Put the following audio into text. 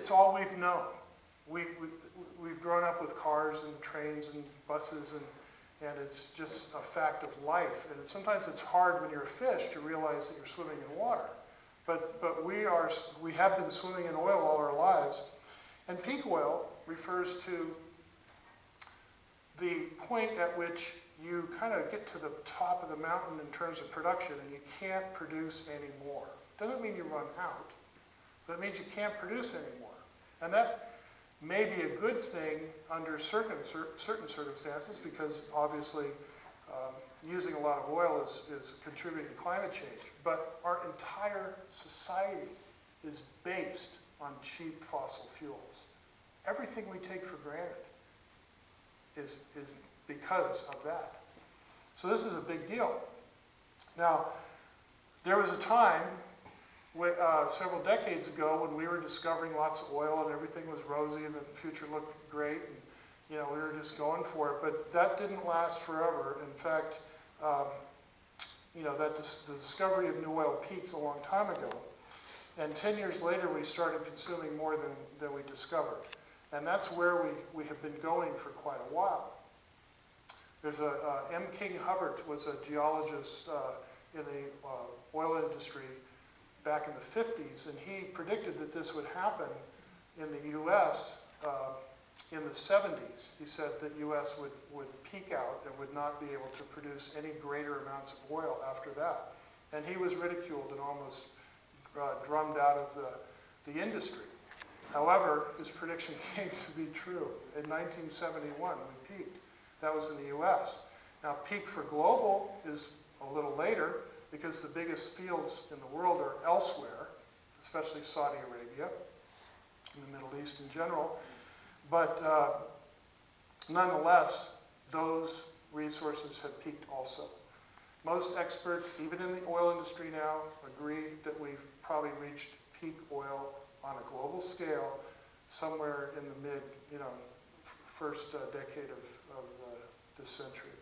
it's all we've known. We've grown up with cars and trains and buses, and it's just a fact of life. And sometimes it's hard when you're a fish to realize that you're swimming in water. But we have been swimming in oil all our lives. And peak oil refers to the point at which you kind of get to the top of the mountain in terms of production and you can't produce any more. Doesn't mean you run out, but it means you can't produce any more. And that may be a good thing under certain circumstances, because obviously using a lot of oil is contributing to climate change. But our entire society is based on cheap fossil fuels. Everything we take for granted is because of that. So this is a big deal. Now, there was a time several decades ago when we were discovering lots of oil and everything was rosy and the future looked great, and we were just going for it. But that didn't last forever. In fact, the discovery of new oil peaked a long time ago, and 10 years later we started consuming more than we discovered, and that's where we have been going for quite a while. There's M. King Hubbert was a geologist in the oil industry back in the 50s, and he predicted that this would happen in the U.S. In the 70s. He said that U.S. would peak out and would not be able to produce any greater amounts of oil after that. And he was ridiculed and almost drummed out of the industry. However, his prediction came to be true. In 1971, we peaked. That was in the U.S. Now, peak for global is a little later, because the biggest fields in the world are elsewhere, especially Saudi Arabia, and the Middle East in general. But nonetheless, those resources have peaked also. Most experts, even in the oil industry now, agree that we've probably reached peak oil on a global scale somewhere in the first decade of this century.